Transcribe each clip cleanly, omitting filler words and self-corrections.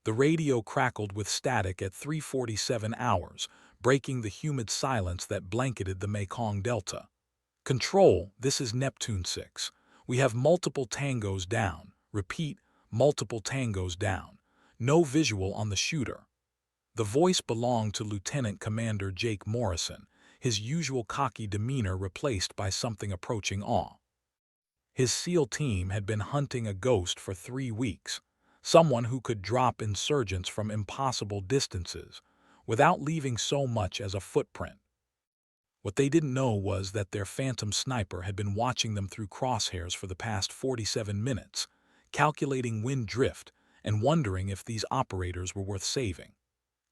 The radio crackled with static at 3:47 hours, breaking the humid silence that blanketed the Mekong Delta. Control, this is Neptune 6. We have multiple tangos down. Repeat, multiple tangos down. No visual on the shooter. The voice belonged to Lieutenant Commander Jake Morrison, his usual cocky demeanor replaced by something approaching awe. His SEAL team had been hunting a ghost for 3 weeks, someone who could drop insurgents from impossible distances without leaving so much as a footprint. What they didn't know was that their phantom sniper had been watching them through crosshairs for the past 47 minutes, calculating wind drift and wondering if these operators were worth saving.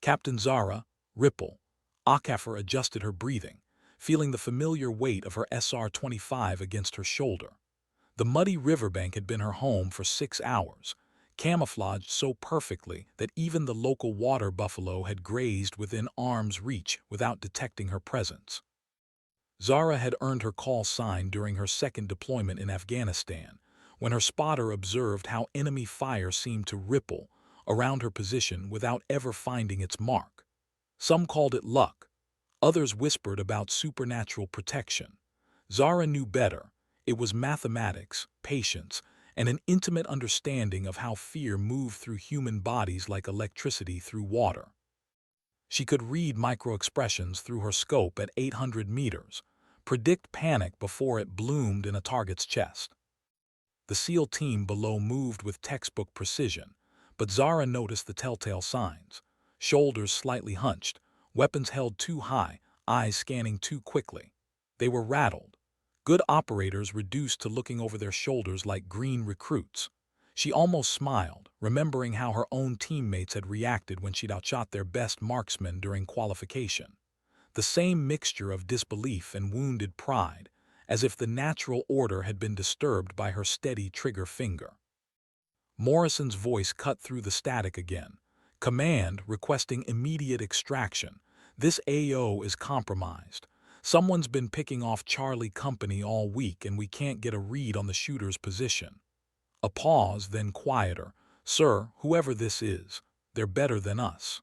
Captain Zara, Ripple, Akafor adjusted her breathing, feeling the familiar weight of her SR-25 against her shoulder. The muddy riverbank had been her home for 6 hours, camouflaged so perfectly that even the local water buffalo had grazed within arm's reach without detecting her presence. Zara had earned her call sign during her second deployment in Afghanistan, when her spotter observed how enemy fire seemed to ripple around her position without ever finding its mark. Some called it luck. Others whispered about supernatural protection. Zara knew better. It was mathematics, patience, and an intimate understanding of how fear moved through human bodies like electricity through water. She could read microexpressions through her scope at 800 meters, predict panic before it bloomed in a target's chest. The SEAL team below moved with textbook precision, but Zara noticed the telltale signs: shoulders slightly hunched, weapons held too high, eyes scanning too quickly. They were rattled. Good operators reduced to looking over their shoulders like green recruits. She almost smiled, remembering how her own teammates had reacted when she'd outshot their best marksmen during qualification. The same mixture of disbelief and wounded pride, as if the natural order had been disturbed by her steady trigger finger. Morrison's voice cut through the static again. Command requesting immediate extraction. This AO is compromised. Someone's been picking off Charlie Company all week and we can't get a read on the shooter's position. A pause, then quieter. Sir, whoever this is, they're better than us.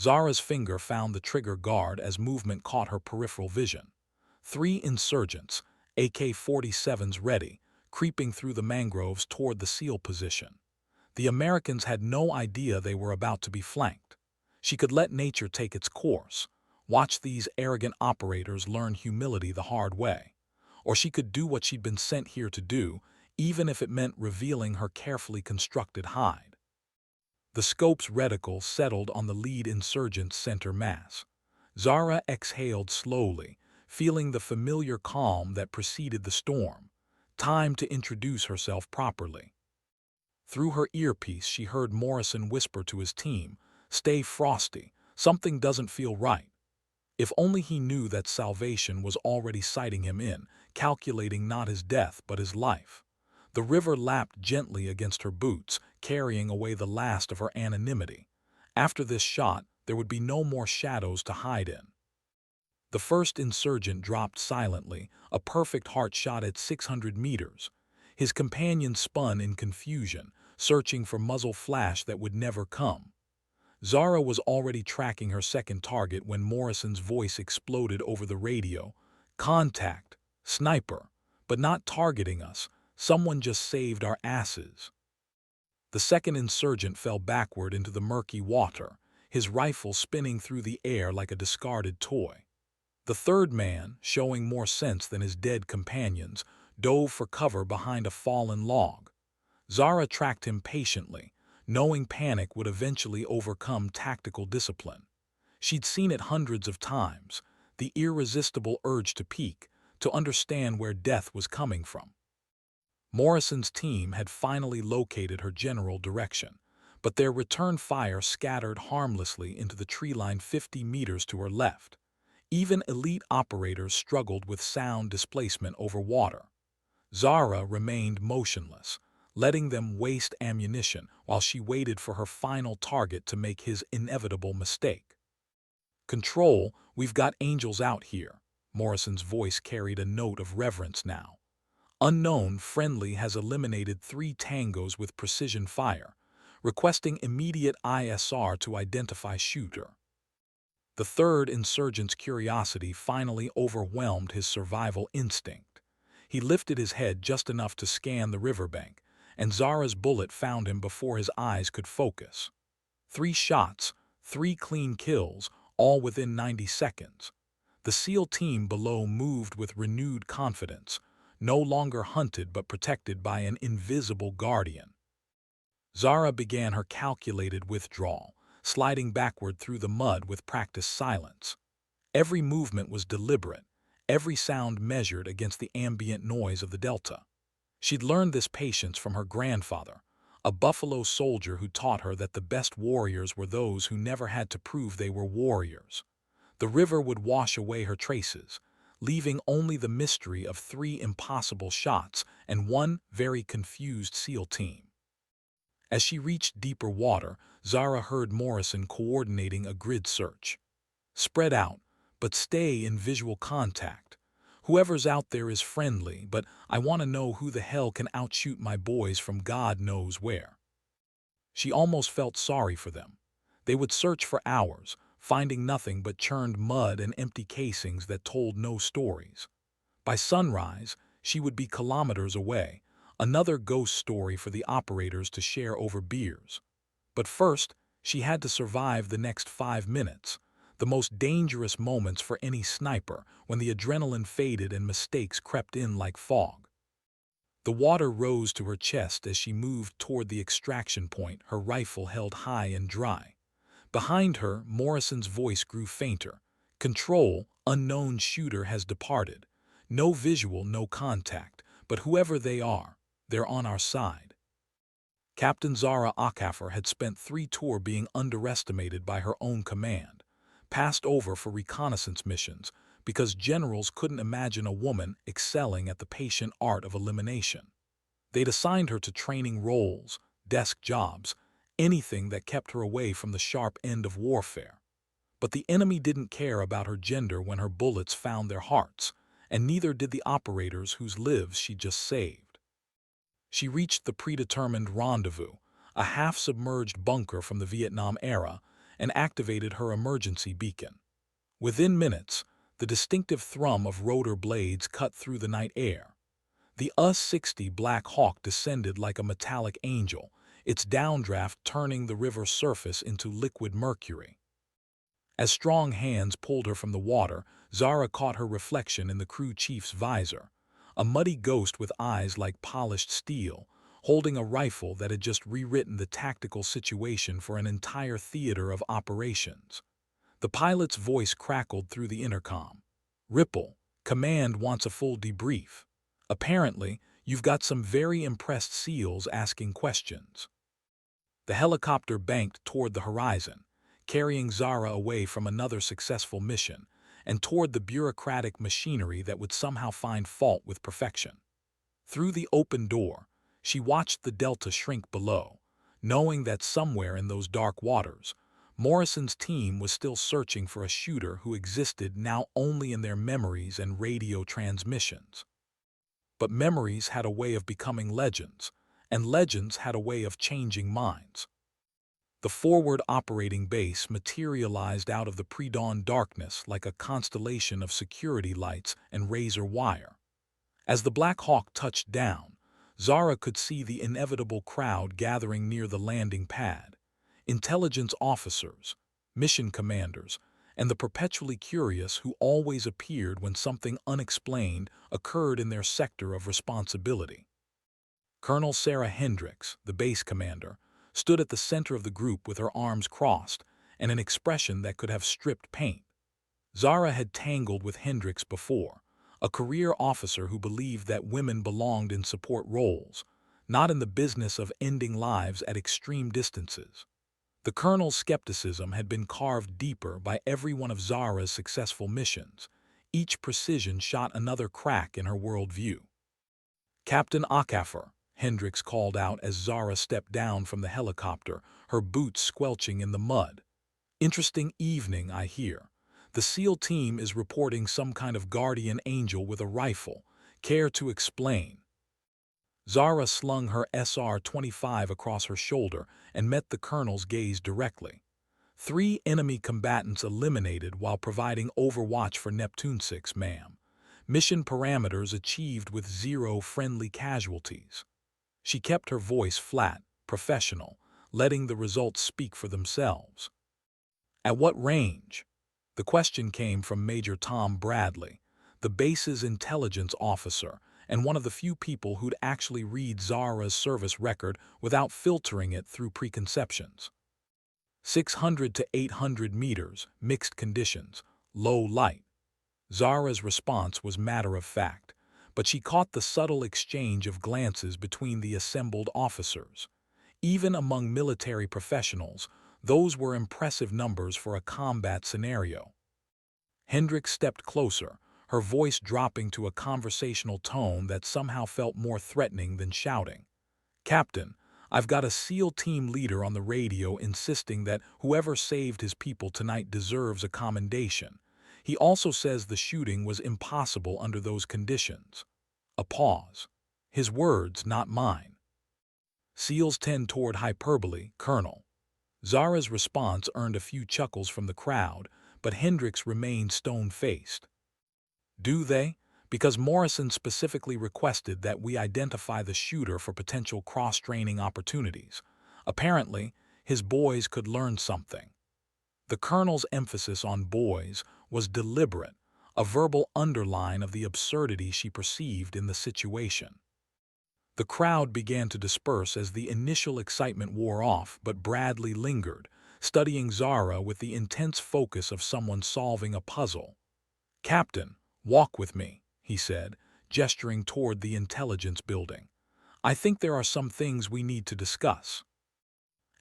Zara's finger found the trigger guard as movement caught her peripheral vision. 3 insurgents, AK-47s ready, creeping through the mangroves toward the SEAL position. The Americans had no idea they were about to be flanked. She could let nature take its course, watch these arrogant operators learn humility the hard way. Or she could do what she'd been sent here to do, even if it meant revealing her carefully constructed hide. The scope's reticle settled on the lead insurgent's center mass. Zara exhaled slowly, feeling the familiar calm that preceded the storm. Time to introduce herself properly. Through her earpiece, she heard Morrison whisper to his team, "Stay frosty, something doesn't feel right." If only he knew that salvation was already sighting him in, calculating not his death but his life. The river lapped gently against her boots, carrying away the last of her anonymity. After this shot, there would be no more shadows to hide in. The first insurgent dropped silently, a perfect heart shot at 600 meters. His companion spun in confusion, searching for muzzle flash that would never come. Zara was already tracking her second target when Morrison's voice exploded over the radio. "Contact! Sniper! But not targeting us. Someone just saved our asses." The second insurgent fell backward into the murky water, his rifle spinning through the air like a discarded toy. The third man, showing more sense than his dead companions, dove for cover behind a fallen log. Zara tracked him patiently, knowing panic would eventually overcome tactical discipline. She'd seen it hundreds of times, the irresistible urge to peek, to understand where death was coming from. Morrison's team had finally located her general direction, but their return fire scattered harmlessly into the tree line 50 meters to her left. Even elite operators struggled with sound displacement over water. Zara remained motionless, letting them waste ammunition while she waited for her final target to make his inevitable mistake. "Control, we've got angels out here." Morrison's voice carried a note of reverence now. "Unknown Friendly has eliminated 3 tangos with precision fire. requesting immediate ISR to identify shooter. The third insurgent's curiosity finally overwhelmed his survival instinct. He lifted his head just enough to scan the riverbank, and Zara's bullet found him before his eyes could focus. 3 shots, 3 clean kills, all within 90 seconds. The SEAL team below moved with renewed confidence, no longer hunted but protected by an invisible guardian. Zara began her calculated withdrawal, sliding backward through the mud with practiced silence. Every movement was deliberate, every sound measured against the ambient noise of the delta. She'd learned this patience from her grandfather, a Buffalo soldier who taught her that the best warriors were those who never had to prove they were warriors. The river would wash away her traces, leaving only the mystery of 3 impossible shots and 1 very confused SEAL team. As she reached deeper water, Zara heard Morrison coordinating a grid search. "Spread out, but stay in visual contact. Whoever's out there is friendly, but I want to know who the hell can outshoot my boys from God knows where." She almost felt sorry for them. They would search for hours, finding nothing but churned mud and empty casings that told no stories. By sunrise, she would be kilometers away, another ghost story for the operators to share over beers. But first, she had to survive the next 5 minutes, the most dangerous moments for any sniper when the adrenaline faded and mistakes crept in like fog. The water rose to her chest as she moved toward the extraction point, her rifle held high and dry. Behind her, Morrison's voice grew fainter. "Control, unknown shooter has departed. No visual, no contact, but whoever they are, they're on our side." Captain Zara Akaffer had spent 3 tours being underestimated by her own command, passed over for reconnaissance missions because generals couldn't imagine a woman excelling at the patient art of elimination. They'd assigned her to training roles, desk jobs, anything that kept her away from the sharp end of warfare. But the enemy didn't care about her gender when her bullets found their hearts, and neither did the operators whose lives she just saved. She reached the predetermined rendezvous, a half-submerged bunker from the Vietnam era, and activated her emergency beacon. Within minutes, the distinctive thrum of rotor blades cut through the night air. The US-60 Black Hawk descended like a metallic angel, its downdraft turning the river's surface into liquid mercury. As strong hands pulled her from the water, Zara caught her reflection in the crew chief's visor, a muddy ghost with eyes like polished steel, holding a rifle that had just rewritten the tactical situation for an entire theater of operations. The pilot's voice crackled through the intercom. "Ripple, command wants a full debrief. Apparently, you've got some very impressed SEALs asking questions." The helicopter banked toward the horizon, carrying Zara away from another successful mission and toward the bureaucratic machinery that would somehow find fault with perfection. Through the open door, she watched the delta shrink below, knowing that somewhere in those dark waters, Morrison's team was still searching for a shooter who existed now only in their memories and radio transmissions. But memories had a way of becoming legends, and legends had a way of changing minds. The forward operating base materialized out of the pre-dawn darkness like a constellation of security lights and razor wire. As the Black Hawk touched down, Zara could see the inevitable crowd gathering near the landing pad. Intelligence officers, mission commanders, and the perpetually curious who always appeared when something unexplained occurred in their sector of responsibility. Colonel Sarah Hendricks, the base commander, stood at the center of the group with her arms crossed and an expression that could have stripped paint. Zara had tangled with Hendricks before, a career officer who believed that women belonged in support roles, not in the business of ending lives at extreme distances. The colonel's skepticism had been carved deeper by every one of Zara's successful missions. Each precision shot another crack in her worldview. "Captain Akaffer," Hendricks called out as Zara stepped down from the helicopter, her boots squelching in the mud. "Interesting evening, I hear. The SEAL team is reporting some kind of guardian angel with a rifle. Care to explain?" Zara slung her SR-25 across her shoulder and met the colonel's gaze directly. 3 enemy combatants eliminated while providing overwatch for Neptune 6, ma'am. Mission parameters achieved with 0 friendly casualties. She kept her voice flat, professional, letting the results speak for themselves. At what range? The question came from Major Tom Bradley, the base's intelligence officer, and one of the few people who'd actually read Zara's service record without filtering it through preconceptions. 600 to 800 meters, mixed conditions, low light. Zara's response was matter-of-fact, but she caught the subtle exchange of glances between the assembled officers. Even among military professionals, those were impressive numbers for a combat scenario. Hendricks stepped closer, her voice dropping to a conversational tone that somehow felt more threatening than shouting. "Captain, I've got a SEAL team leader on the radio insisting that whoever saved his people tonight deserves a commendation. He also says the shooting was impossible under those conditions." A pause. His words, not mine. "SEALs tend toward hyperbole, Colonel." Zara's response earned a few chuckles from the crowd, but Hendricks remained stone-faced. "Do they? Because Morrison specifically requested that we identify the shooter for potential cross-training opportunities. Apparently, his boys could learn something." The colonel's emphasis on boys was deliberate, a verbal underline of the absurdity she perceived in the situation. The crowd began to disperse as the initial excitement wore off, but Bradley lingered, studying Zara with the intense focus of someone solving a puzzle. "Captain, walk with me," he said, gesturing toward the intelligence building. "I think there are some things we need to discuss."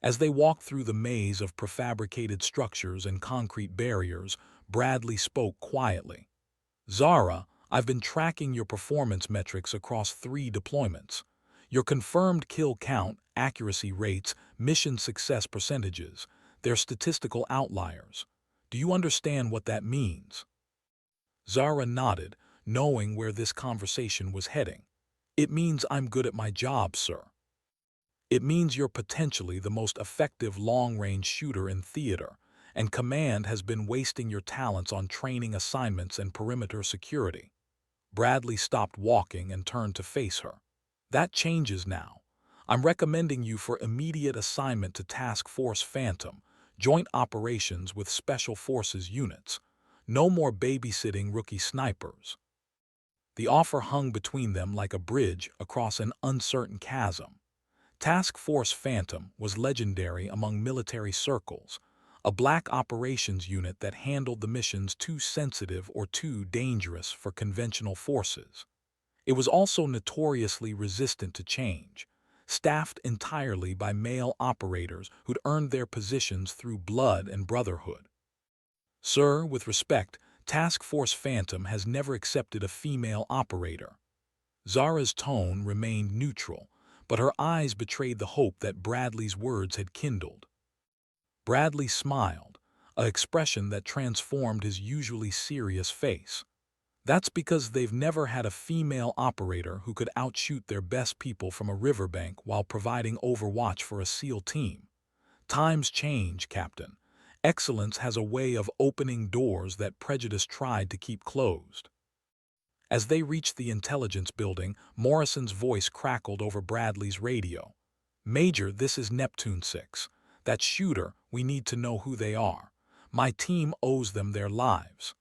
As they walked through the maze of prefabricated structures and concrete barriers, Bradley spoke quietly. "Zara, I've been tracking your performance metrics across 3 deployments. Your confirmed kill count, accuracy rates, mission success percentages, they're statistical outliers. Do you understand what that means?" Zara nodded, knowing where this conversation was heading. "It means I'm good at my job, sir. It means you're potentially the most effective long-range shooter in theater, and Command has been wasting your talents on training assignments and perimeter security." Bradley stopped walking and turned to face her. "That changes now. I'm recommending you for immediate assignment to Task Force Phantom, joint operations with Special Forces units. No more babysitting rookie snipers." The offer hung between them like a bridge across an uncertain chasm. Task Force Phantom was legendary among military circles, a black operations unit that handled the missions too sensitive or too dangerous for conventional forces. It was also notoriously resistant to change, staffed entirely by male operators who'd earned their positions through blood and brotherhood. "Sir, with respect, Task Force Phantom has never accepted a female operator." Zara's tone remained neutral, but her eyes betrayed the hope that Bradley's words had kindled. Bradley smiled, an expression that transformed his usually serious face. "That's because they've never had a female operator who could outshoot their best people from a riverbank while providing overwatch for a SEAL team. Times change, Captain. Excellence has a way of opening doors that prejudice tried to keep closed." As they reached the intelligence building, Morrison's voice crackled over Bradley's radio. "Major, this is Neptune 6. That shooter, we need to know who they are. My team owes them their lives."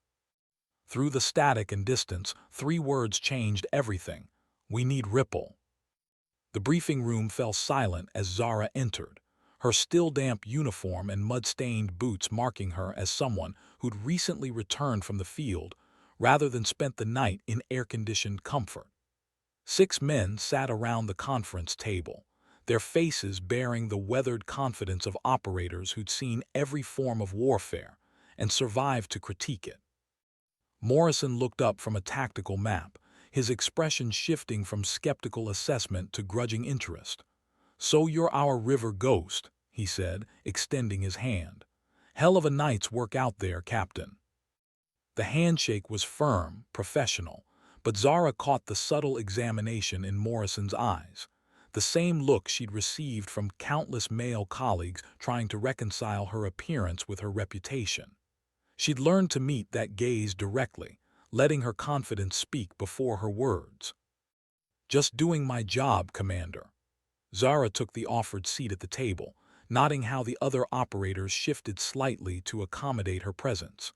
Through the static and distance, 3 words changed everything. "We need Ripple." The briefing room fell silent as Zara entered, her still-damp uniform and mud-stained boots marking her as someone who'd recently returned from the field, rather than spent the night in air-conditioned comfort. 6 men sat around the conference table, their faces bearing the weathered confidence of operators who'd seen every form of warfare and survived to critique it. Morrison looked up from a tactical map, his expression shifting from skeptical assessment to grudging interest. "So you're our river ghost," he said, extending his hand. "Hell of a night's work out there, Captain." The handshake was firm, professional, But Zara caught the subtle examination in Morrison's eyes, the same look she'd received from countless male colleagues trying to reconcile her appearance with her reputation. She'd learned to meet that gaze directly, letting her confidence speak before her words. "Just doing my job, Commander." Zara took the offered seat at the table, noting how the other operators shifted slightly to accommodate her presence.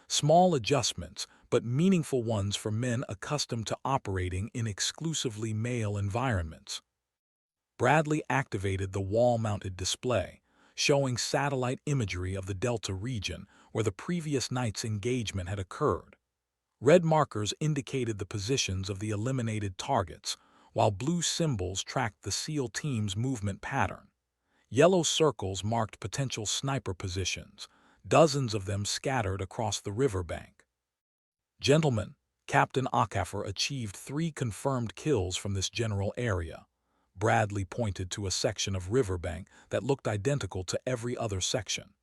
Small adjustments, but meaningful ones for men accustomed to operating in exclusively male environments. Bradley activated the wall-mounted display, showing satellite imagery of the Delta region where the previous night's engagement had occurred. Red markers indicated the positions of the eliminated targets, while blue symbols tracked the SEAL team's movement pattern. Yellow circles marked potential sniper positions, dozens of them scattered across the riverbank. "Gentlemen, Captain Okafor achieved 3 confirmed kills from this general area." Bradley pointed to a section of riverbank that looked identical to every other section.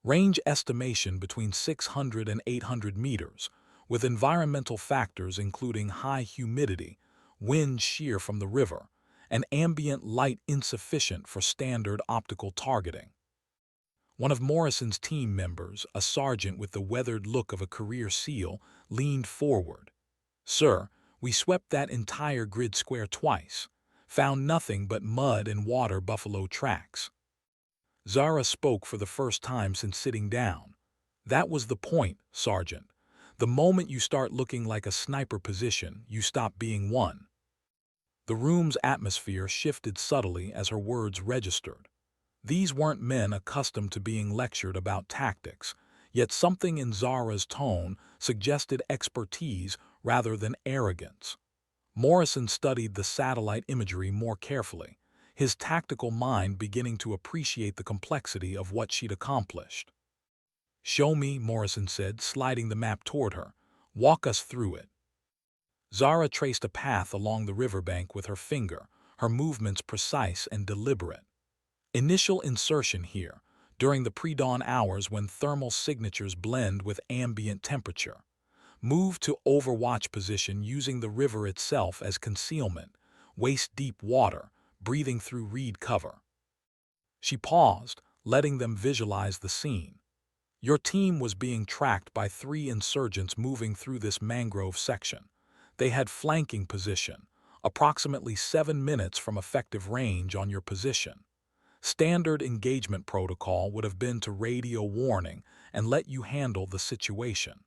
Range estimation between 600 and 800 meters, with environmental factors including high humidity, wind shear from the river, and ambient light insufficient for standard optical targeting. One of Morrison's team members, a sergeant with the weathered look of a career SEAL, leaned forward. "Sir, we swept that entire grid square twice. Found nothing but mud and water buffalo tracks." Zara spoke for the first time since sitting down. "That was the point, Sergeant. The moment you start looking like a sniper position, you stop being one." The room's atmosphere shifted subtly as her words registered. These weren't men accustomed to being lectured about tactics, yet something in Zara's tone suggested expertise rather than arrogance. Morrison studied the satellite imagery more carefully, his tactical mind beginning to appreciate the complexity of what she'd accomplished. "Show me," Morrison said, sliding the map toward her. "Walk us through it." Zara traced a path along the riverbank with her finger, her movements precise and deliberate. "Initial insertion here, during the pre-dawn hours when thermal signatures blend with ambient temperature. Move to overwatch position using the river itself as concealment, waist-deep water, breathing through reed cover." She paused, letting them visualize the scene. "Your team was being tracked by 3 insurgents moving through this mangrove section. They had flanking position, approximately 7 minutes from effective range on your position. Standard engagement protocol would have been to radio warning and let you handle the situation."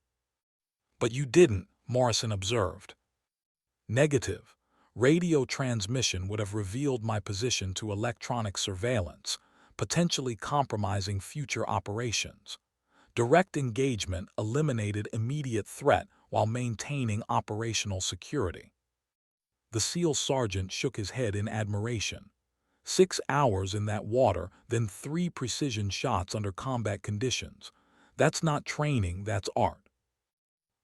"But you didn't," Morrison observed. "Negative. Radio transmission would have revealed my position to electronic surveillance, potentially compromising future operations. Direct engagement eliminated immediate threat while maintaining operational security." The SEAL sergeant shook his head in admiration. 6 hours in that water, then 3 precision shots under combat conditions. That's not training, that's art.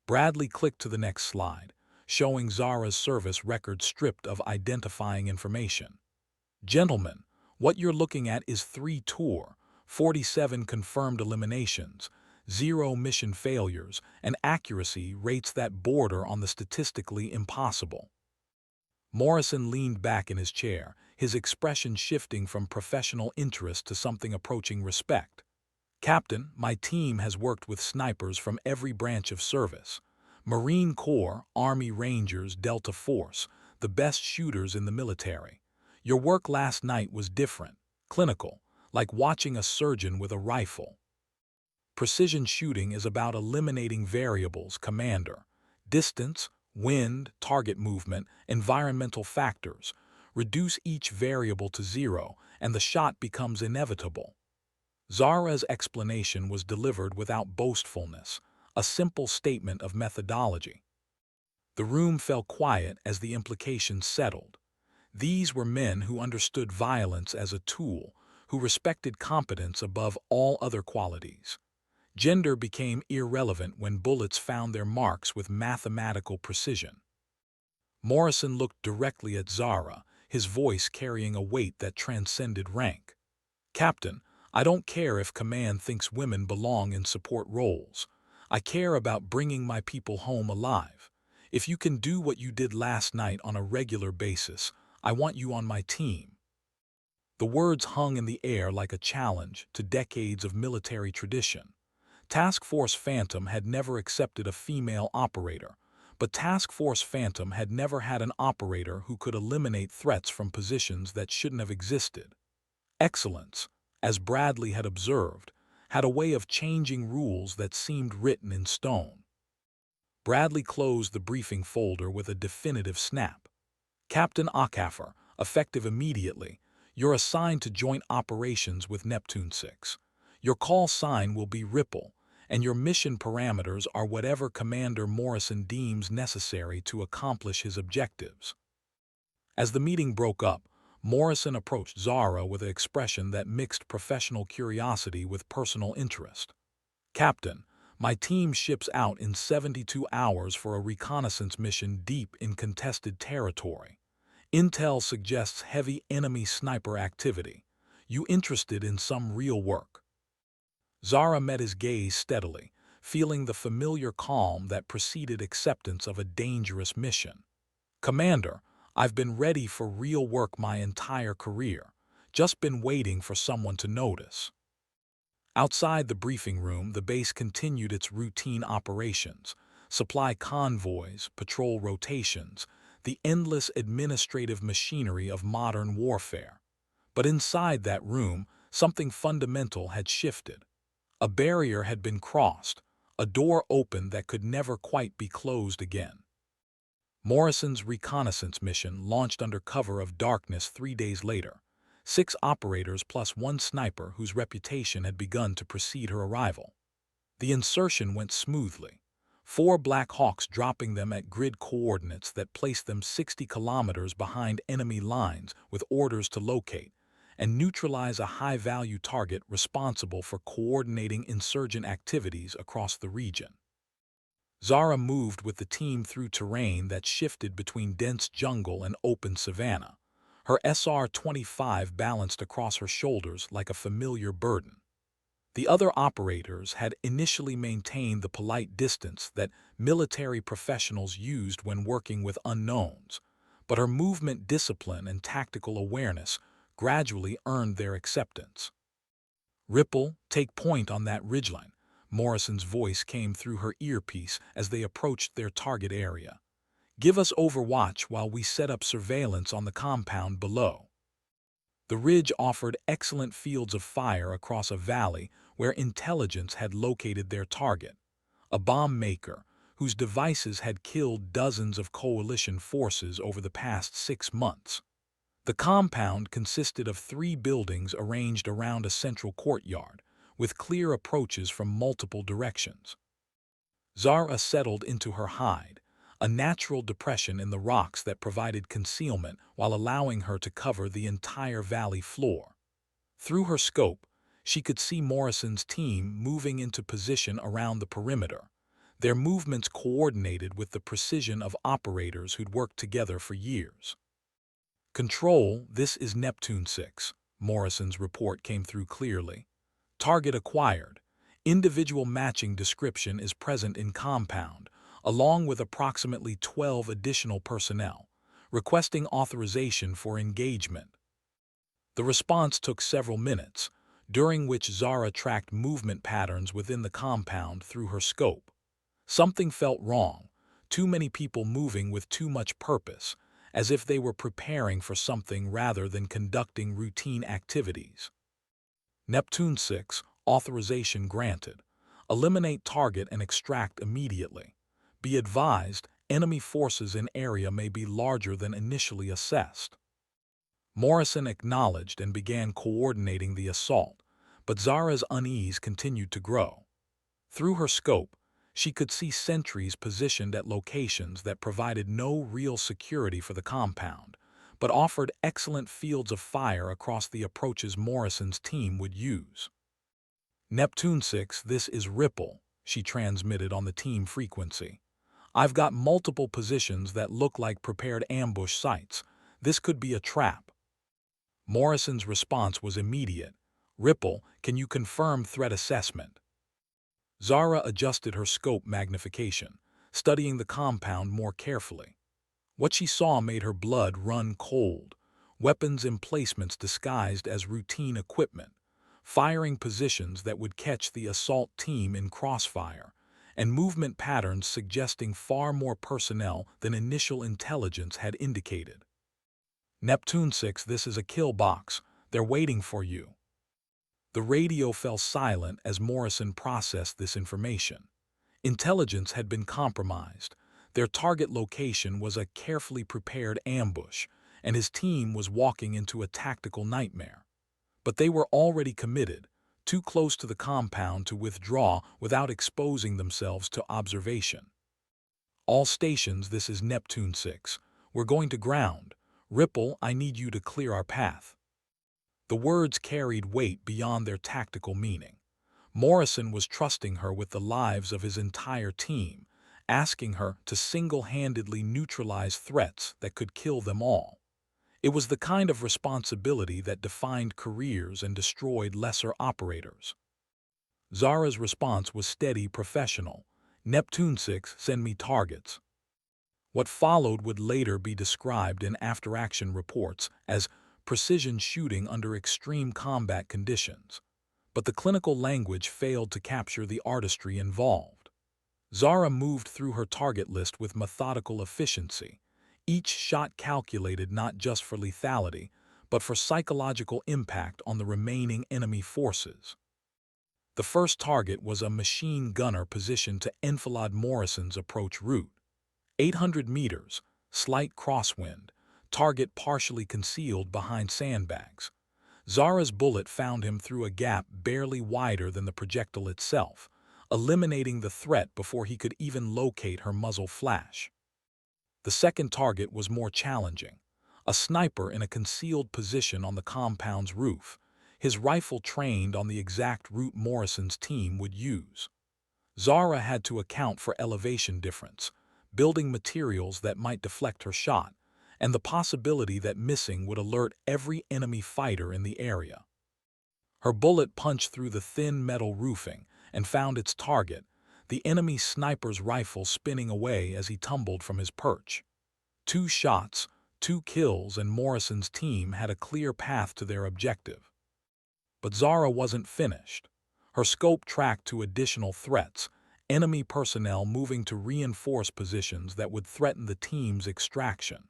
Bradley clicked to the next slide, showing Zara's service record stripped of identifying information. "Gentlemen, what you're looking at is 3 tour, 47 confirmed eliminations, 0 mission failures, and accuracy rates that border on the statistically impossible." Morrison leaned back in his chair, his expression shifting from professional interest to something approaching respect. "Captain, my team has worked with snipers from every branch of service. Marine Corps, Army Rangers, Delta Force, the best shooters in the military. Your work last night was different, clinical, like watching a surgeon with a rifle. Precision shooting is about eliminating variables, Commander. Distance, wind, target movement, environmental factors. Reduce each variable to 0, and the shot becomes inevitable." Zara's explanation was delivered without boastfulness, a simple statement of methodology. The room fell quiet as the implications settled. These were men who understood violence as a tool, who respected competence above all other qualities. Gender became irrelevant when bullets found their marks with mathematical precision. Morrison looked directly at Zara, his voice carrying a weight that transcended rank. "Captain, I don't care if command thinks women belong in support roles. I care about bringing my people home alive. If you can do what you did last night on a regular basis, I want you on my team." The words hung in the air like a challenge to decades of military tradition. Task Force Phantom had never accepted a female operator, but Task Force Phantom had never had an operator who could eliminate threats from positions that shouldn't have existed. Excellence, as Bradley had observed, had a way of changing rules that seemed written in stone. Bradley closed the briefing folder with a definitive snap. "Captain Akaffer, effective immediately, you're assigned to joint operations with Neptune 6. Your call sign will be Ripple, and your mission parameters are whatever Commander Morrison deems necessary to accomplish his objectives." As the meeting broke up, Morrison approached Zara with an expression that mixed professional curiosity with personal interest. "Captain, my team ships out in 72 hours for a reconnaissance mission deep in contested territory. Intel suggests heavy enemy sniper activity. You interested in some real work?" Zara met his gaze steadily, feeling the familiar calm that preceded acceptance of a dangerous mission. "Commander, I've been ready for real work my entire career, just been waiting for someone to notice." Outside the briefing room, the base continued its routine operations, supply convoys, patrol rotations, the endless administrative machinery of modern warfare. But inside that room, something fundamental had shifted. A barrier had been crossed, a door opened that could never quite be closed again. Morrison's reconnaissance mission launched under cover of darkness 3 days later. 6 operators plus 1 sniper whose reputation had begun to precede her arrival. The insertion went smoothly, 4 Black Hawks dropping them at grid coordinates that placed them 60 kilometers behind enemy lines with orders to locate and neutralize a high-value target responsible for coordinating insurgent activities across the region. Zara moved with the team through terrain that shifted between dense jungle and open savanna, her SR-25 balanced across her shoulders like a familiar burden. The other operators had initially maintained the polite distance that military professionals used when working with unknowns, but her movement discipline and tactical awareness gradually earned their acceptance. "Ripple, take point on that ridgeline." Morrison's voice came through her earpiece as they approached their target area. "Give us overwatch while we set up surveillance on the compound below." The ridge offered excellent fields of fire across a valley where intelligence had located their target, a bomb maker whose devices had killed dozens of coalition forces over the past 6 months. The compound consisted of 3 buildings arranged around a central courtyard, with clear approaches from multiple directions. Zara settled into her hide, a natural depression in the rocks that provided concealment while allowing her to cover the entire valley floor. Through her scope, she could see Morrison's team moving into position around the perimeter, their movements coordinated with the precision of operators who'd worked together for years. "Control, this is Neptune 6. Morrison's report came through clearly. "Target acquired. Individual matching description is present in compound, along with approximately 12 additional personnel, requesting authorization for engagement." The response took several minutes, during which Zara tracked movement patterns within the compound through her scope. Something felt wrong, too many people moving with too much purpose, as if they were preparing for something rather than conducting routine activities. "Neptune 6, authorization granted. Eliminate target and extract immediately. Be advised, enemy forces in area may be larger than initially assessed." Morrison acknowledged and began coordinating the assault, but Zara's unease continued to grow. Through her scope, she could see sentries positioned at locations that provided no real security for the compound, but offered excellent fields of fire across the approaches Morrison's team would use. "Neptune 6, this is Ripple," she transmitted on the team frequency. "I've got multiple positions that look like prepared ambush sites. This could be a trap." Morrison's response was immediate. "Ripple, can you confirm threat assessment?" Zara adjusted her scope magnification, studying the compound more carefully. What she saw made her blood run cold. Weapons emplacements disguised as routine equipment, firing positions that would catch the assault team in crossfire, and movement patterns suggesting far more personnel than initial intelligence had indicated. Neptune 6, this is a kill box. They're waiting for you. The radio fell silent as Morrison processed this information. Intelligence had been compromised. Their target location was a carefully prepared ambush, and his team was walking into a tactical nightmare. But they were already committed, too close to the compound to withdraw without exposing themselves to observation. All stations, this is Neptune 6. We're going to ground. Ripple, I need you to clear our path. The words carried weight beyond their tactical meaning. Morrison was trusting her with the lives of his entire team, asking her to single-handedly neutralize threats that could kill them all. It was the kind of responsibility that defined careers and destroyed lesser operators. Zara's response was steady, professional. Neptune 6, send me targets. What followed would later be described in after-action reports as precision shooting under extreme combat conditions. But the clinical language failed to capture the artistry involved. Zara moved through her target list with methodical efficiency, each shot calculated not just for lethality, but for psychological impact on the remaining enemy forces. The first target was a machine gunner positioned to enfilade Morrison's approach route. 800 meters, slight crosswind, target partially concealed behind sandbags. Zara's bullet found him through a gap barely wider than the projectile itself, eliminating the threat before he could even locate her muzzle flash. The second target was more challenging, a sniper in a concealed position on the compound's roof, his rifle trained on the exact route Morrison's team would use. Zara had to account for elevation difference, building materials that might deflect her shot, and the possibility that missing would alert every enemy fighter in the area. Her bullet punched through the thin metal roofing and found its target, the enemy sniper's rifle spinning away as he tumbled from his perch. 2 shots, 2 kills, and Morrison's team had a clear path to their objective. But Zara wasn't finished. Her scope tracked to additional threats, enemy personnel moving to reinforce positions that would threaten the team's extraction.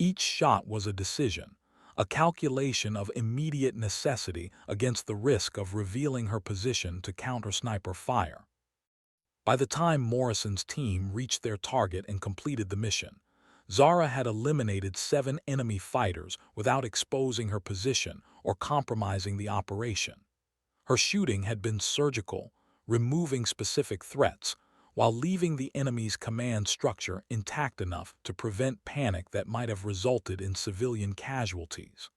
Each shot was a decision, a calculation of immediate necessity against the risk of revealing her position to counter sniper fire. By the time Morrison's team reached their target and completed the mission, Zara had eliminated 7 enemy fighters without exposing her position or compromising the operation. Her shooting had been surgical, removing specific threats, while leaving the enemy's command structure intact enough to prevent panic that might have resulted in civilian casualties.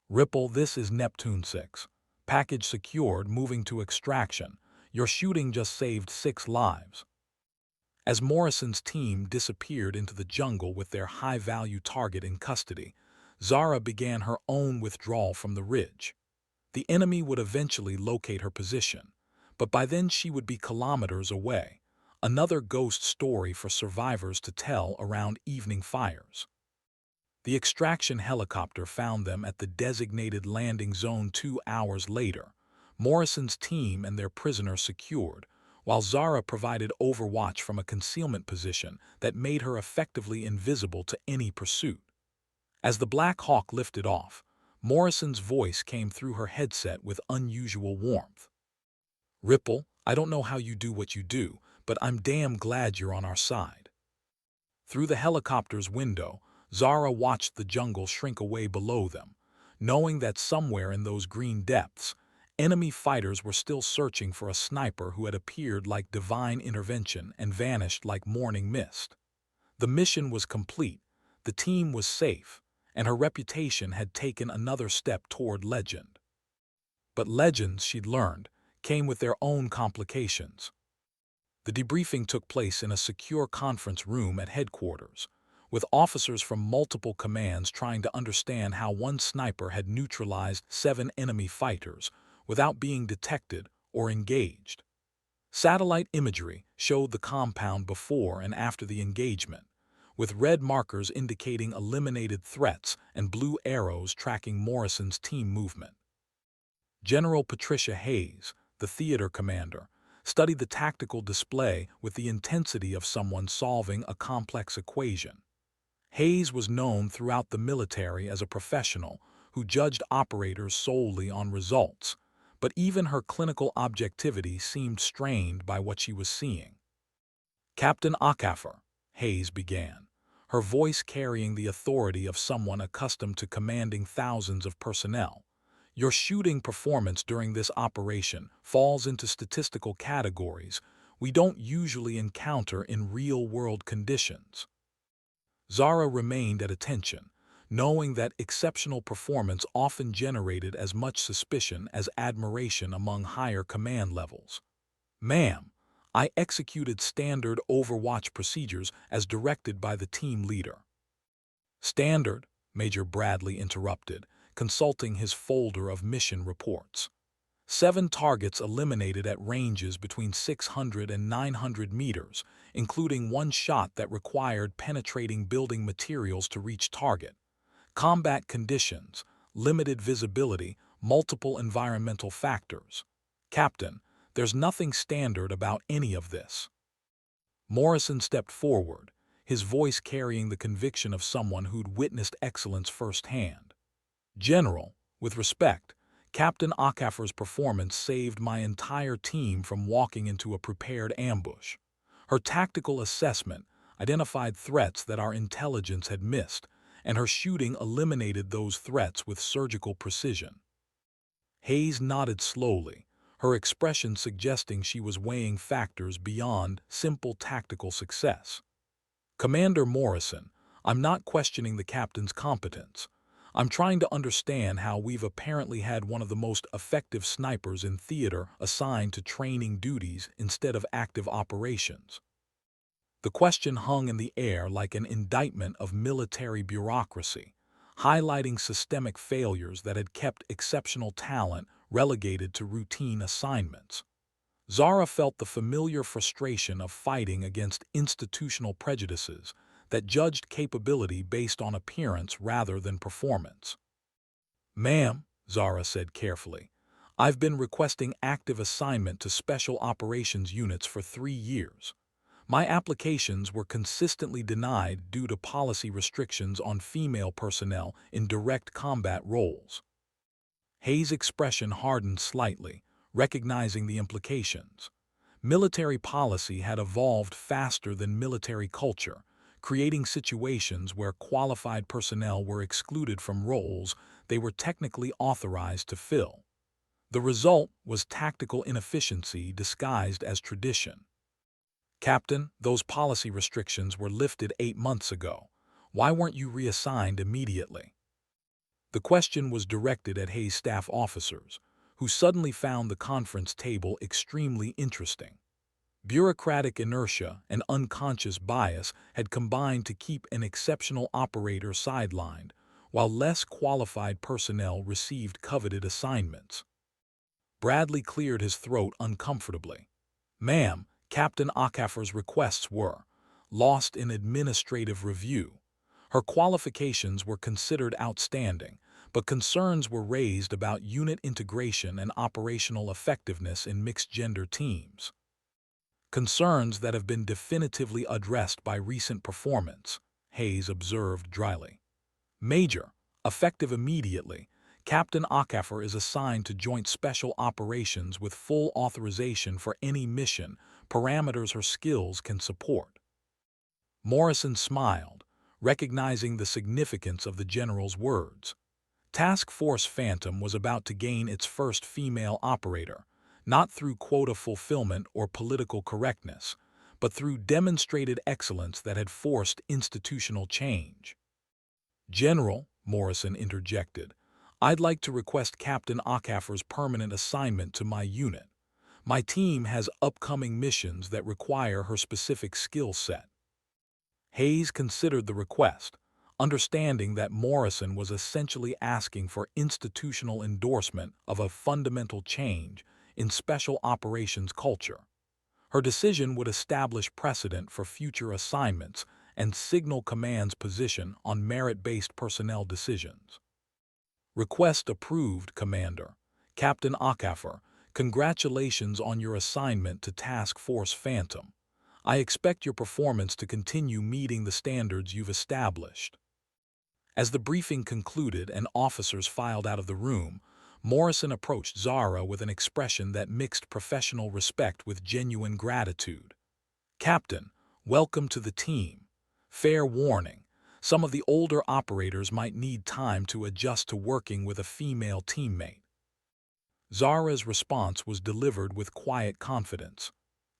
Ripple, this is Neptune 6. Package secured, moving to extraction. Your shooting just saved 6 lives. As Morrison's team disappeared into the jungle with their high-value target in custody, Zara began her own withdrawal from the ridge. The enemy would eventually locate her position, but by then she would be kilometers away. Another ghost story for survivors to tell around evening fires. The extraction helicopter found them at the designated landing zone 2 hours later, Morrison's team and their prisoner secured, while Zara provided overwatch from a concealment position that made her effectively invisible to any pursuit. As the Black Hawk lifted off, Morrison's voice came through her headset with unusual warmth. Ripple, I don't know how you do what you do, but I'm damn glad you're on our side. Through the helicopter's window, Zara watched the jungle shrink away below them, knowing that somewhere in those green depths, enemy fighters were still searching for a sniper who had appeared like divine intervention and vanished like morning mist. The mission was complete, the team was safe, and her reputation had taken another step toward legend. But legends, she'd learned, came with their own complications. The debriefing took place in a secure conference room at headquarters, with officers from multiple commands trying to understand how one sniper had neutralized 7 enemy fighters without being detected or engaged. Satellite imagery showed the compound before and after the engagement, with red markers indicating eliminated threats and blue arrows tracking Morrison's team movement. General Patricia Hayes, the theater commander, studied the tactical display with the intensity of someone solving a complex equation. Hayes was known throughout the military as a professional who judged operators solely on results, but even her clinical objectivity seemed strained by what she was seeing. "Captain Akaffer," Hayes began, her voice carrying the authority of someone accustomed to commanding thousands of personnel. "Your shooting performance during this operation falls into statistical categories we don't usually encounter in real-world conditions." Zara remained at attention, knowing that exceptional performance often generated as much suspicion as admiration among higher command levels. "Ma'am, I executed standard Overwatch procedures as directed by the team leader." "Standard," Major Bradley interrupted, consulting his folder of mission reports. 7 targets eliminated at ranges between 600 and 900 meters, including one shot that required penetrating building materials to reach target. Combat conditions, limited visibility, multiple environmental factors. "Captain, there's nothing standard about any of this." Morrison stepped forward, his voice carrying the conviction of someone who'd witnessed excellence firsthand. "General, with respect, Captain Akaffer's performance saved my entire team from walking into a prepared ambush. Her tactical assessment identified threats that our intelligence had missed, and her shooting eliminated those threats with surgical precision." Hayes nodded slowly, her expression suggesting she was weighing factors beyond simple tactical success. "Commander Morrison, I'm not questioning the captain's competence. I'm trying to understand how we've apparently had one of the most effective snipers in theater assigned to training duties instead of active operations." The question hung in the air like an indictment of military bureaucracy, highlighting systemic failures that had kept exceptional talent relegated to routine assignments. Zara felt the familiar frustration of fighting against institutional prejudices that judged capability based on appearance rather than performance. "Ma'am," Zara said carefully, "I've been requesting active assignment to special operations units for 3 years. My applications were consistently denied due to policy restrictions on female personnel in direct combat roles." Hayes' expression hardened slightly, recognizing the implications. Military policy had evolved faster than military culture, creating situations where qualified personnel were excluded from roles they were technically authorized to fill. The result was tactical inefficiency disguised as tradition. "Captain, those policy restrictions were lifted 8 months ago. Why weren't you reassigned immediately?" The question was directed at Hayes' staff officers, who suddenly found the conference table extremely interesting. Bureaucratic inertia and unconscious bias had combined to keep an exceptional operator sidelined, while less qualified personnel received coveted assignments. Bradley cleared his throat uncomfortably. "Ma'am, Captain Akaffer's requests were lost in administrative review. Her qualifications were considered outstanding, but concerns were raised about unit integration and operational effectiveness in mixed-gender teams. Concerns that have been definitively addressed by recent performance," Hayes observed dryly. "Major, effective immediately, Captain Akaffer is assigned to Joint Special Operations with full authorization for any mission parameters her skills can support." Morrison smiled, recognizing the significance of the general's words. Task Force Phantom was about to gain its first female operator, not through quota fulfillment or political correctness, but through demonstrated excellence that had forced institutional change. "General," Morrison interjected, "I'd like to request Captain Akaffer's permanent assignment to my unit. My team has upcoming missions that require her specific skill set." Hayes considered the request, understanding that Morrison was essentially asking for institutional endorsement of a fundamental change in special operations culture. Her decision would establish precedent for future assignments and signal command's position on merit-based personnel decisions. Request approved, Commander. Captain Akafor, congratulations on your assignment to Task Force Phantom. I expect your performance to continue meeting the standards you've established. As the briefing concluded and officers filed out of the room, Morrison approached Zara with an expression that mixed professional respect with genuine gratitude. Captain, welcome to the team. Fair warning, some of the older operators might need time to adjust to working with a female teammate. Zara's response was delivered with quiet confidence.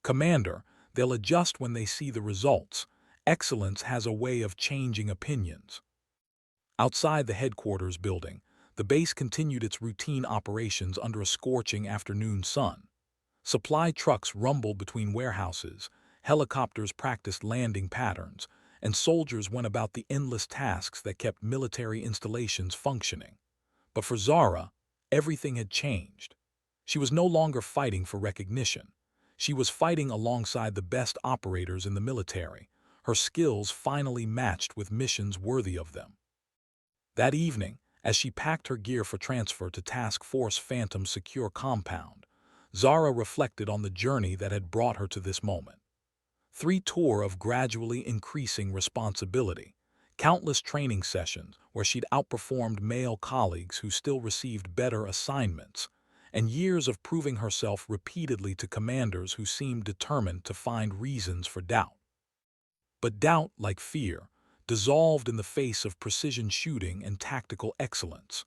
Commander, they'll adjust when they see the results. Excellence has a way of changing opinions. Outside the headquarters building, the base continued its routine operations under a scorching afternoon sun. Supply trucks rumbled between warehouses, helicopters practiced landing patterns, and soldiers went about the endless tasks that kept military installations functioning. But for Zara, everything had changed. She was no longer fighting for recognition. She was fighting alongside the best operators in the military, her skills finally matched with missions worthy of them. That evening, as she packed her gear for transfer to Task Force Phantom's secure compound, Zara reflected on the journey that had brought her to this moment. 3 tours of gradually increasing responsibility, countless training sessions where she'd outperformed male colleagues who still received better assignments, and years of proving herself repeatedly to commanders who seemed determined to find reasons for doubt. But doubt, like fear, dissolved in the face of precision shooting and tactical excellence.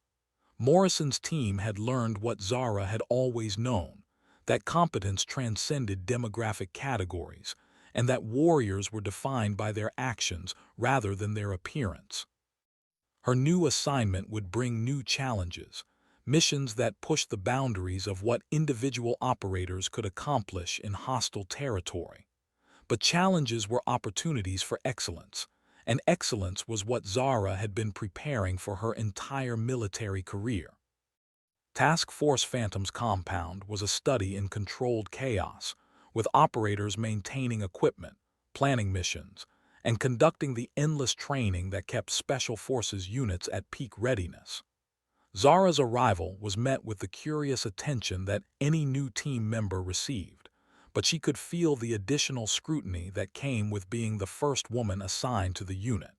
Morrison's team had learned what Zara had always known, that competence transcended demographic categories, and that warriors were defined by their actions rather than their appearance. Her new assignment would bring new challenges, missions that pushed the boundaries of what individual operators could accomplish in hostile territory. But challenges were opportunities for excellence, and excellence was what Zara had been preparing for her entire military career. Task Force Phantom's compound was a study in controlled chaos, with operators maintaining equipment, planning missions, and conducting the endless training that kept Special Forces units at peak readiness. Zara's arrival was met with the curious attention that any new team member received, but she could feel the additional scrutiny that came with being the first woman assigned to the unit.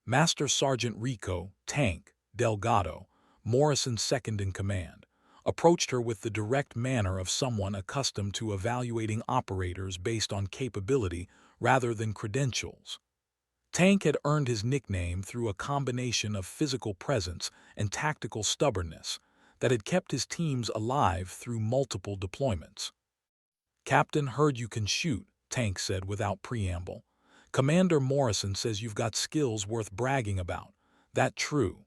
Master Sergeant Rico Tank Delgado, Morrison's second-in-command, approached her with the direct manner of someone accustomed to evaluating operators based on capability rather than credentials. Tank had earned his nickname through a combination of physical presence and tactical stubbornness that had kept his teams alive through multiple deployments. "Captain heard you can shoot," Tank said without preamble. "Commander Morrison says you've got skills worth bragging about. That true?"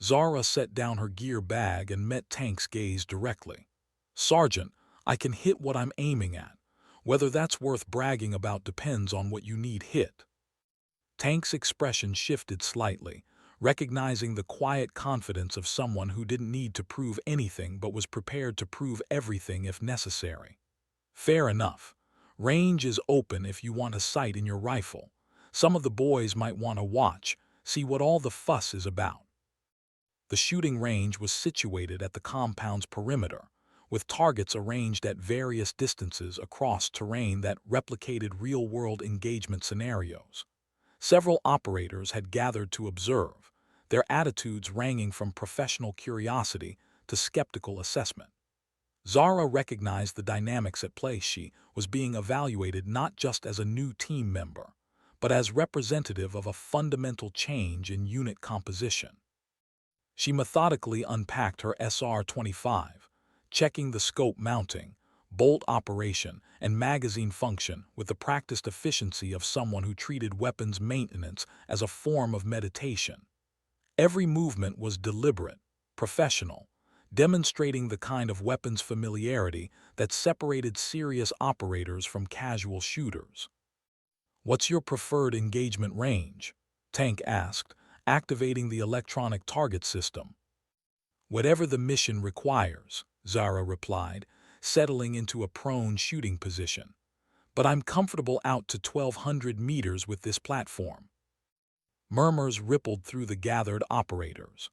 Zara set down her gear bag and met Tank's gaze directly. "Sergeant, I can hit what I'm aiming at. Whether that's worth bragging about depends on what you need hit." Tank's expression shifted slightly, recognizing the quiet confidence of someone who didn't need to prove anything but was prepared to prove everything if necessary. "Fair enough. Range is open if you want a sight in your rifle. Some of the boys might want to watch, see what all the fuss is about." The shooting range was situated at the compound's perimeter, with targets arranged at various distances across terrain that replicated real-world engagement scenarios. Several operators had gathered to observe, their attitudes ranging from professional curiosity to skeptical assessment. Zara recognized the dynamics at play. She was being evaluated not just as a new team member, but as representative of a fundamental change in unit composition. She methodically unpacked her SR-25, checking the scope mounting, bolt operation, and magazine function with the practiced efficiency of someone who treated weapons maintenance as a form of meditation. Every movement was deliberate, professional, demonstrating the kind of weapons familiarity that separated serious operators from casual shooters. "What's your preferred engagement range?" Tank asked, activating the electronic target system. "Whatever the mission requires," Zara replied, settling into a prone shooting position. But I'm comfortable out to 1,200 meters with this platform. Murmurs rippled through the gathered operators.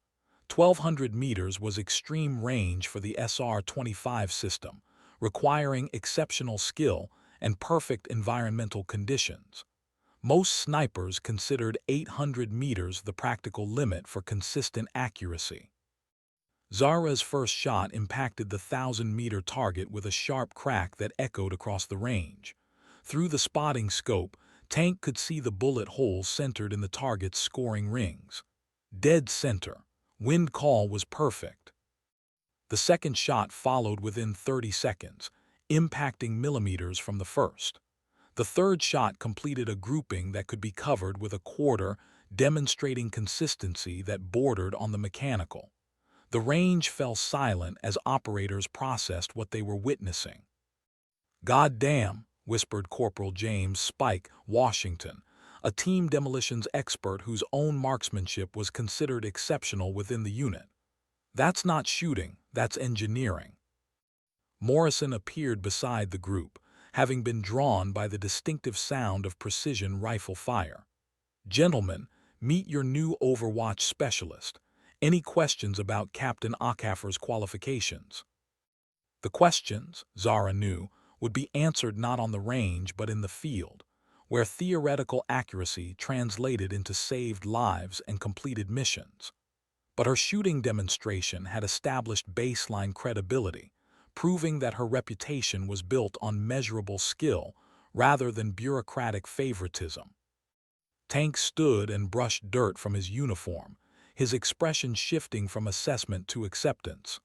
1,200 meters was extreme range for the SR-25 system, requiring exceptional skill and perfect environmental conditions. Most snipers considered 800 meters the practical limit for consistent accuracy. Zara's first shot impacted the 1,000-meter target with a sharp crack that echoed across the range. Through the spotting scope, Tank could see the bullet holes centered in the target's scoring rings. Dead center. Wind call was perfect. The second shot followed within 30 seconds, impacting millimeters from the first. The third shot completed a grouping that could be covered with a quarter, demonstrating consistency that bordered on the mechanical. The range fell silent as operators processed what they were witnessing. "God damn," whispered Corporal James Spike Washington, a team demolitions expert whose own marksmanship was considered exceptional within the unit. "That's not shooting, that's engineering." Morrison appeared beside the group, having been drawn by the distinctive sound of precision rifle fire. "Gentlemen, meet your new Overwatch specialist. Any questions about Captain Akafer's qualifications?" The questions, Zara knew, would be answered not on the range but in the field, where theoretical accuracy translated into saved lives and completed missions. But her shooting demonstration had established baseline credibility, proving that her reputation was built on measurable skill rather than bureaucratic favoritism. Tank stood and brushed dirt from his uniform, his expression shifting from assessment to acceptance.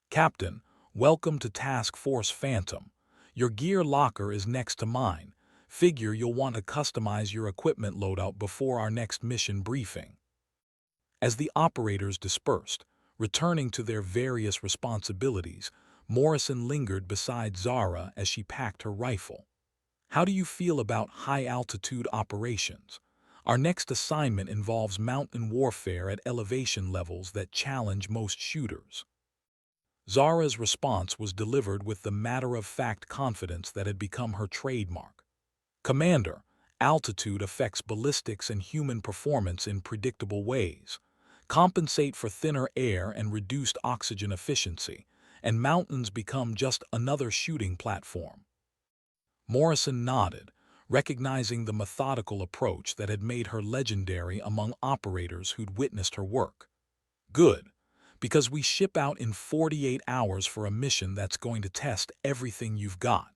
"Captain, welcome to Task Force Phantom. Your gear locker is next to mine. Figure you'll want to customize your equipment loadout before our next mission briefing." As the operators dispersed, returning to their various responsibilities, Morrison lingered beside Zara as she packed her rifle. "How do you feel about high-altitude operations? Our next assignment involves mountain warfare at elevation levels that challenge most shooters." Zara's response was delivered with the matter-of-fact confidence that had become her trademark. "Commander, altitude affects ballistics and human performance in predictable ways. Compensate for thinner air and reduced oxygen efficiency, and mountains become just another shooting platform." Morrison nodded, recognizing the methodical approach that had made her legendary among operators who'd witnessed her work. "Good, because we ship out in 48 hours for a mission that's going to test everything you've got."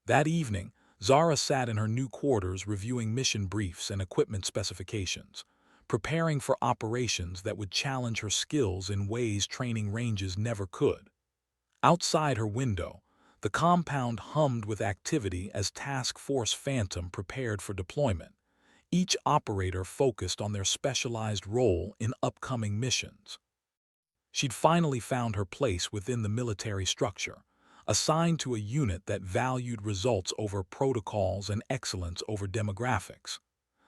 That evening, Zara sat in her new quarters reviewing mission briefs and equipment specifications, preparing for operations that would challenge her skills in ways training ranges never could. Outside her window, the compound hummed with activity as Task Force Phantom prepared for deployment, each operator focused on their specialized role in upcoming missions. She'd finally found her place within the military structure, assigned to a unit that valued results over protocols and excellence over demographics.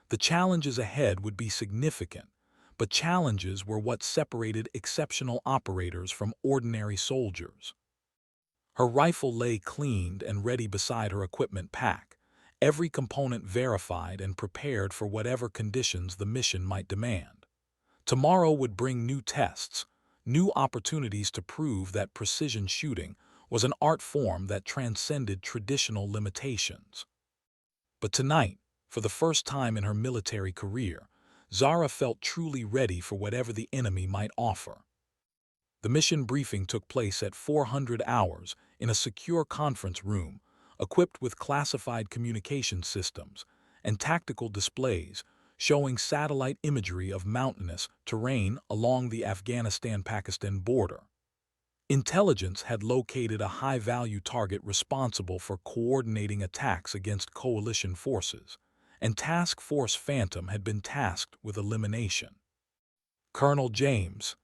The challenges ahead would be significant, but challenges were what separated exceptional operators from ordinary soldiers. Her rifle lay cleaned and ready beside her equipment pack, every component verified and prepared for whatever conditions the mission might demand. Tomorrow would bring new tests, new opportunities to prove that precision shooting was an art form that transcended traditional limitations. But tonight, for the first time in her military career, Zara felt truly ready for whatever the enemy might offer. The mission briefing took place at 400 hours in a secure conference room, equipped with classified communication systems and tactical displays showing satellite imagery of mountainous terrain along the Afghanistan-Pakistan border. Intelligence had located a high-value target responsible for coordinating attacks against coalition forces, and Task Force Phantom had been tasked with elimination. "Colonel James,"